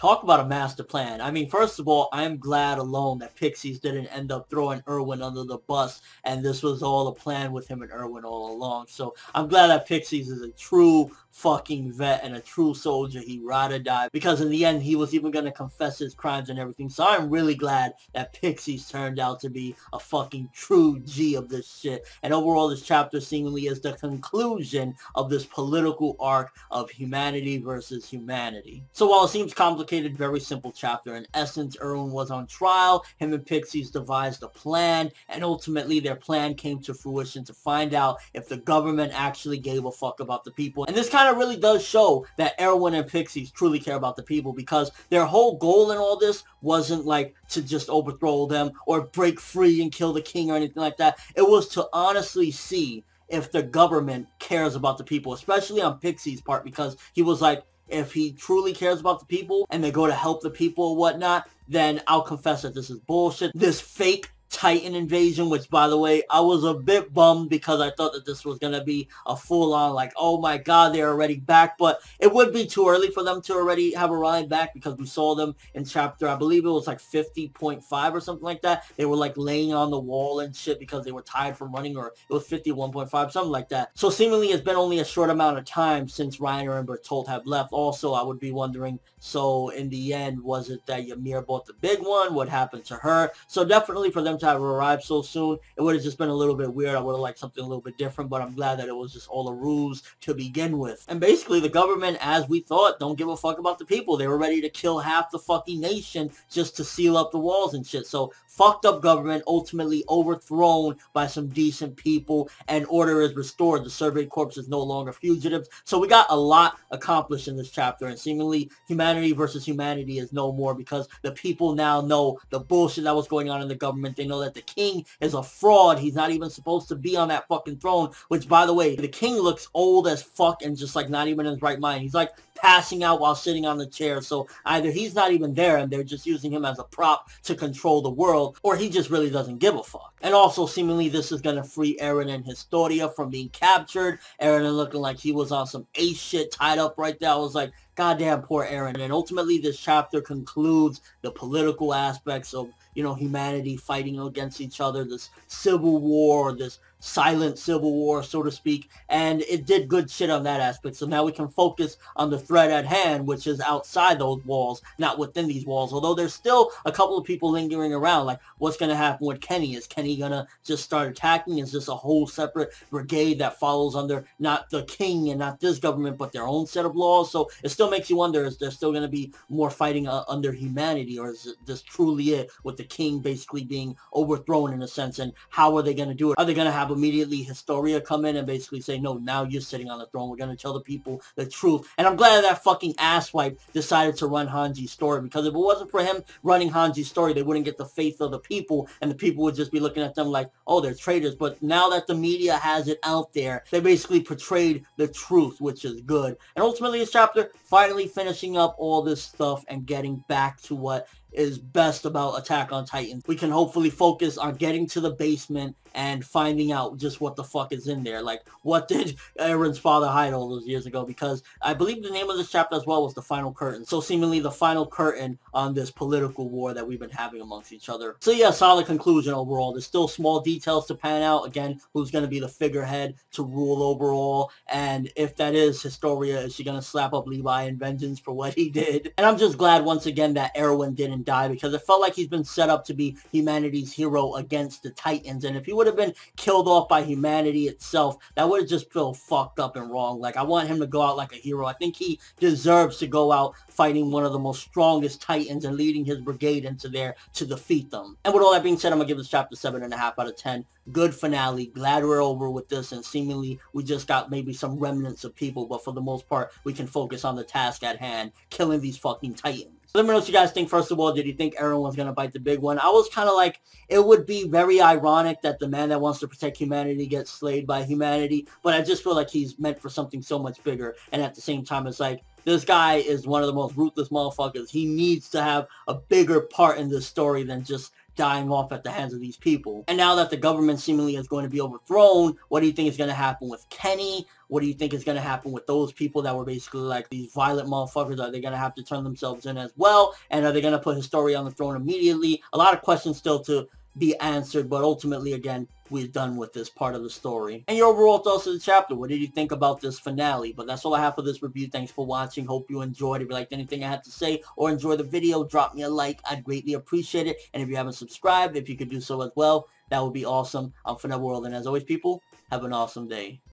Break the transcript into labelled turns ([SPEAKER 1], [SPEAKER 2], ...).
[SPEAKER 1] Talk about a master plan. I mean, first of all, I'm glad alone that Pixies didn't end up throwing Erwin under the bus, and this was all a plan with him and Erwin all along. So I'm glad that Pixies is a true fucking vet and a true soldier. He ride or die, because in the end, he was even going to confess his crimes and everything. So I'm really glad that Pixies turned out to be a fucking true G of this shit. And overall, this chapter seemingly is the conclusion of this political arc of humanity versus humanity. So while it seems complicated, very simple chapter. In essence, Erwin was on trial, him and Pixies devised a plan, and ultimately their plan came to fruition to find out if the government actually gave a fuck about the people. And this kind of really does show that Erwin and Pixies truly care about the people, because their whole goal in all this wasn't like to just overthrow them or break free and kill the king or anything like that. It was to honestly see if the government cares about the people, especially on Pixie's part, because he was like, if he truly cares about the people and they go to help the people or whatnot, then I'll confess that this is bullshit. This fake Titan invasion, which, by the way, I was a bit bummed because I thought that this was going to be a full-on, like, oh my god, they're already back, but it would be too early for them to already have arrived back, because we saw them in chapter, I believe it was like 50.5 or something like that. They were like laying on the wall and shit because they were tired from running, or it was 51.5, something like that. So seemingly it's been only a short amount of time since Reiner and Bertolt have left. Also, I would be wondering, so in the end, was it that Ymir bought the big one? What happened to her? So definitely for them to have arrived so soon, it would have just been a little bit weird. I would have liked something a little bit different, but I'm glad that it was just all a ruse to begin with. And basically the government, as we thought, don't give a fuck about the people. They were ready to kill half the fucking nation just to seal up the walls and shit. So fucked up government ultimately overthrown by some decent people, and order is restored. The surveyed corpse is no longer fugitives. So we got a lot accomplished in this chapter, and seemingly humanity versus humanity is no more, because the people now know the bullshit that was going on in the government. They know that the king is a fraud. He's not even supposed to be on that fucking throne, which, by the way, the king looks old as fuck and just like not even in his right mind. He's like passing out while sitting on the chair. So either he's not even there and they're just using him as a prop to control the world, or he just really doesn't give a fuck. And also seemingly this is going to free Eren and Historia from being captured. Eren looking like he was on some ace shit, tied up right there. I was like, goddamn, poor Eren. And ultimately this chapter concludes the political aspects of, you know, humanity fighting against each other, this civil war, this silent civil war, so to speak, and it did good shit on that aspect. So now we can focus on the threat at hand, which is outside those walls, not within these walls. Although there's still a couple of people lingering around, like what's going to happen with Kenny? Is Kenny going to just start attacking? Is this a whole separate brigade that follows under not the king and not this government, but their own set of laws? So it still makes you wonder, is there still going to be more fighting under humanity, or is this truly it, with the king basically being overthrown in a sense? And how are they going to do it? Are they going to have immediately Historia come in and basically say, no, now you're sitting on the throne, we're going to tell the people the truth? And I'm glad that fucking asswipe decided to run Hanji's story, because if it wasn't for him running Hanji's story, they wouldn't get the faith of the people, and the people would just be looking at them like, oh, they're traitors. But now that the media has it out there, they basically portrayed the truth, which is good. And ultimately this chapter finally finishing up all this stuff and getting back to what is best about Attack on Titan. We can hopefully focus on getting to the basement and finding out just what the fuck is in there. Like, what did Eren's father hide all those years ago? Because I believe the name of this chapter as well was The Final Curtain. So seemingly the final curtain on this political war that we've been having amongst each other. So yeah, solid conclusion overall. There's still small details to pan out. Again, who's going to be the figurehead to rule overall? And if that is Historia, is she going to slap up Levi in vengeance for what he did? And I'm just glad once again that Erwin didn't die, because it felt like he's been set up to be humanity's hero against the Titans. And if he would have been killed off by humanity itself, that would have just felt fucked up and wrong. Like, I want him to go out like a hero. I think he deserves to go out fighting one of the most strongest Titans and leading his brigade into there to defeat them. And with all that being said, I'm gonna give this chapter 7.5 out of 10. Good finale. Glad we're over with this, and seemingly we just got maybe some remnants of people, but for the most part we can focus on the task at hand, killing these fucking Titans. Let me know what you guys think. First of all, did you think Eren was going to bite the big one? I was kind of like, it would be very ironic that the man that wants to protect humanity gets slayed by humanity, but I just feel like he's meant for something so much bigger, and at the same time, it's like, this guy is one of the most ruthless motherfuckers. He needs to have a bigger part in this story than just dying off at the hands of these people. And now that the government seemingly is going to be overthrown, what do you think is going to happen with Kenny? What do you think is going to happen with those people that were basically like these violent motherfuckers? Are they going to have to turn themselves in as well? And are they going to put Historia on the throne immediately? A lot of questions still to be answered, but ultimately, again, we're done with this part of the story. And your overall thoughts of the chapter. What did you think about this finale? But that's all I have for this review. Thanks for watching. Hope you enjoyed. If you liked anything I had to say or enjoyed the video, drop me a like. I'd greatly appreciate it. And if you haven't subscribed, if you could do so as well, that would be awesome. I'm ForneverWorld, and as always, people, have an awesome day.